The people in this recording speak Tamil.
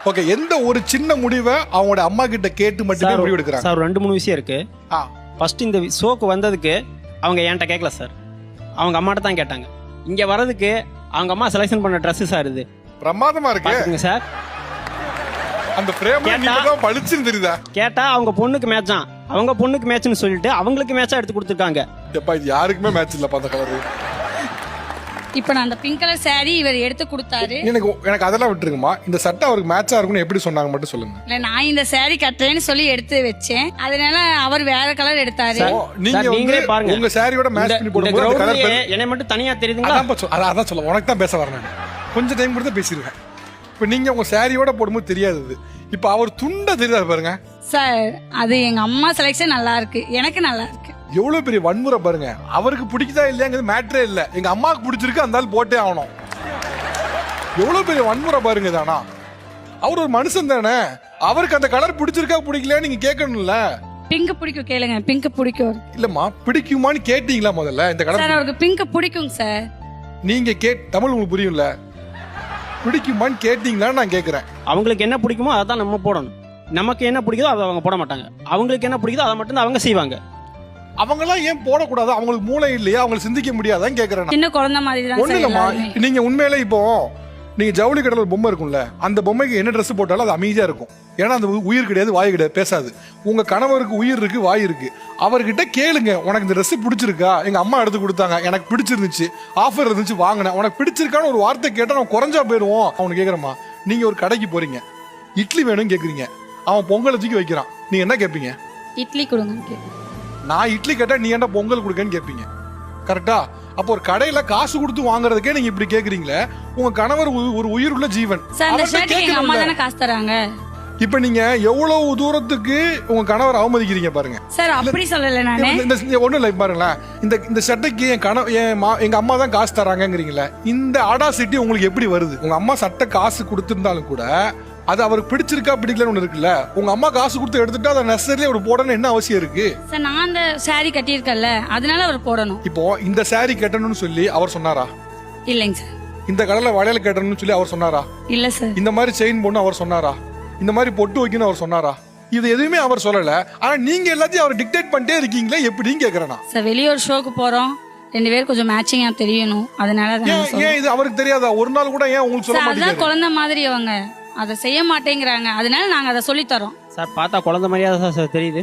ஓகே, எந்த ஒரு சின்ன முடிவை அவங்களோட அம்மா கிட்ட கேட்டு மட்டுமே முடிவு எடுக்கிறாங்க? சார் 2-3 விஷயம் இருக்கு. ஃபர்ஸ்ட் இந்த ஷோக்கு வந்ததுக்கு அவங்க என்கிட்ட கேட்கல சார், அவங்க அம்மாட்ட தான் கேட்டாங்க. இங்க வரதுக்கு அவங்க அம்மா செலக்ஷன் பண்ண ட்ரெஸ் சார் இது பிரமாதமா இருக்கு சார். அந்த பிரேம் நீங்க பளிச்சுன்னு தெரியுதா? கேட்டா அவங்க பொண்ணுக்கு மேட்சான், அவங்க பொண்ணுக்கு மேட்ச்னு சொல்லிட்டு அவங்களுக்கு மேட்சா எடுத்து கொடுத்துருக்காங்க. எப்பா இது யாருக்குமே மேட்ச் இல்லப்பா அந்த கலர். இப்போ நான் அந்த பிங்க் கலர் saree இவர் எடுத்து கொடுத்தாரு. எனக்கு அதெல்லாம் விட்டுருங்கம்மா. இந்த சட்டை அவருக்கு மேட்சா இருக்கும்னு எப்படி சொன்னாங்க மட்டும் சொல்லுங்க. இல்ல நான் இந்த saree கட்டுறேன்னு சொல்லி எடுத்து வச்சேன், அதனால அவர் வேற கலர் எடுத்தாரு. நீங்களே பாருங்க, உங்க சாரியோட மேட்ச் பண்ணி போடும்போது அந்த கலர் என்ன மட்டும் தனியா தெரியுதுங்களா? அதான் சொல்ல உனக்கு தான் பேச வரேன். கொஞ்சம் டைம் கொடுத்து பேசிடுவேன். இப்போ நீங்க உங்க சாரியோட போடும்போது தெரியாது. இப்போ அவர் துண்டா தெரியாது பாருங்க சார். அது எங்க அம்மா செலக்ஷன் நல்லா இருக்கு, எனக்கு நல்லா இருக்கு. எவ்வளவு பெரிய வன்முறை பாருங்க. அவருக்கு பிடிக்குதா இல்லையாங்கிறது மேட்டரே இல்ல, எங்க அம்மாவுக்கு பிடிச்சிருக்கு அந்த ஆள் போட்டே ஆகணும். எவ்வளவு பெரிய வன்முறை பாருங்க. தானா அவர் ஒரு மனுஷன் தானே, அவருக்கு அந்த கலர் பிடிச்சிருக்கா பிடிக்கலையா நீங்க கேட்கணும்ல. பிங்க் பிடிக்கும் கேளுங்க, பிங்க் பிடிக்கும். இல்லம்மா பிடிக்குமான்னு கேட்டீங்களா முதல்ல? இந்த கலர் சார் அவருக்கு பிங்க் பிடிக்கும் சார். நீங்க தமிழ் உங்களுக்கு புரியும்ல, பிடிக்குமான்னு கேட்டீங்களா நான் கேட்கிறேன். அவங்களுக்கு என்ன பிடிக்குமோ அதை தான் நம்ம போடணும். நமக்கு என்ன பிடிக்குதோ அதை அவங்க போட மாட்டாங்க. அவங்களுக்கு என்ன பிடிக்குதோ அதை மட்டும் அவங்க செய்வாங்க. அவங்கெல்லாம் ஏன் போடக்கூடாது? அவங்களுக்கு மூளை இல்லையா? அவங்களுக்கு சிந்திக்க முடியாதான் கேட்கறேன். சின்ன குழந்தை மாதிரி தான். ஒண்ணு இல்லம்மா, நீங்க உண்மையிலே இப்போ நீங்க ஜவுளி கடையில் ஒரு பொம்மை இருக்கும்ல, அந்த பொம்மைக்கு என்ன ட்ரெஸ் போட்டாலும் அது அமைதியா இருக்கும். ஏன்னா அந்த உயிர் கிடையாது, வாய் கிடையாது, பேசாது. உங்க கணவருக்கு உயிர் இருக்கு, வாய் இருக்கு. அவர்கிட்ட கேளுங்க, உனக்கு இந்த ட்ரெஸ் பிடிச்சிருக்கா? எங்க அம்மா எடுத்து கொடுத்தாங்க, எனக்கு பிடிச்சிருந்துச்சு, ஆஃபர் இருந்துச்சு வாங்கினேன், உனக்கு பிடிச்சிருக்கான்னு ஒரு வார்த்தை கேட்டா நம்ம குறைஞ்சா போயிடுவோம். அவனுக்கு கேட்கறமா, நீங்க ஒரு கடைக்கு போறீங்க, இட்லி வேணும்னு கேக்குறீங்க, அவன் பொங்கலை தூக்கி வைக்கிறான், நீங்க என்ன கேட்பீங்க? இட்லி கொடுங்க. நான் இட்லி கேட்டா நீ என்ன பொங்கல் கொடுக்கன்னு கேட்பீங்க, கரெக்டா? அப்போ ஒரு கடையில காசு கொடுத்து வாங்குறதுக்கே நீங்க இப்படி கேக்குறீங்களே. உங்க கணவர் ஒரு உயிர் உள்ள ஜீவன். காசு தராங்க. இப்ப நீங்க எவ்வளவு தூரத்துக்கு உங்க கணவர் அவமதிக்கிறீங்க பாருங்க சார். அப்படி சொல்லல நானே. ஒண்ணும் இல்லை பாருங்களேன், இந்த சட்டைக்கு எங்க அம்மா தான் காசு தராங்கிறீங்களே, இந்த ஆடாசிட்டி உங்களுக்கு எப்படி வருது? உங்க அம்மா சட்டை காசு கொடுத்திருந்தாலும் கூட அது அவருக்கு பிடிச்சிருக்கா பிடிக்கலன்னு ஒண்ணு இருக்குல்ல. உங்க அம்மா காசு கொடுத்து எடுத்துட்டா அதை நெசசரி அவர் போடணும் என்ன அவசியம் இருக்கு? சார் நான் அந்த saree கட்டியிருக்கல, அதனால அவர் போடணும். இப்போ இந்த saree கட்டணும்னு சொல்லி அவர் சொன்னாரா? இல்லைங்க சார். இந்த கடையில வளையல் கட்டணும்னு சொல்லி அவர் சொன்னாரா? இல்ல சார். இந்த மாதிரி செயின் போடணும் அவர் சொன்னாரா? இந்த மாதிரி பொட்டு வைக்கணும் அவர் சொன்னாரா? இது எதுவுமே அவர் சொல்லல. ஆனா நீங்க எல்லாத்தையும் அவர் டிக்டேட் பண்ணிட்டே இருக்கீங்களே, எப்படின்னு கேக்குறேன் சார். வெளியூர் ஷோக்கு போறோம், 2 பேரும் கொஞ்சம் மேட்சிங்கா தெரியணும், அதனால ஏன் இது அவருக்கு தெரியாதா? ஒரு நாள் கூட ஏன் உங்களுக்கு சொல்ல மாட்டீங்க? அதான் குழந்தை மாதிரி அவங்க அதை செய்ய மாட்டேங்கிறாங்க, அதனால நாங்க அதை சொல்லி தரோம் சார். பார்த்தா குழந்தை மாதிரியா தான் சார் தெரியுது.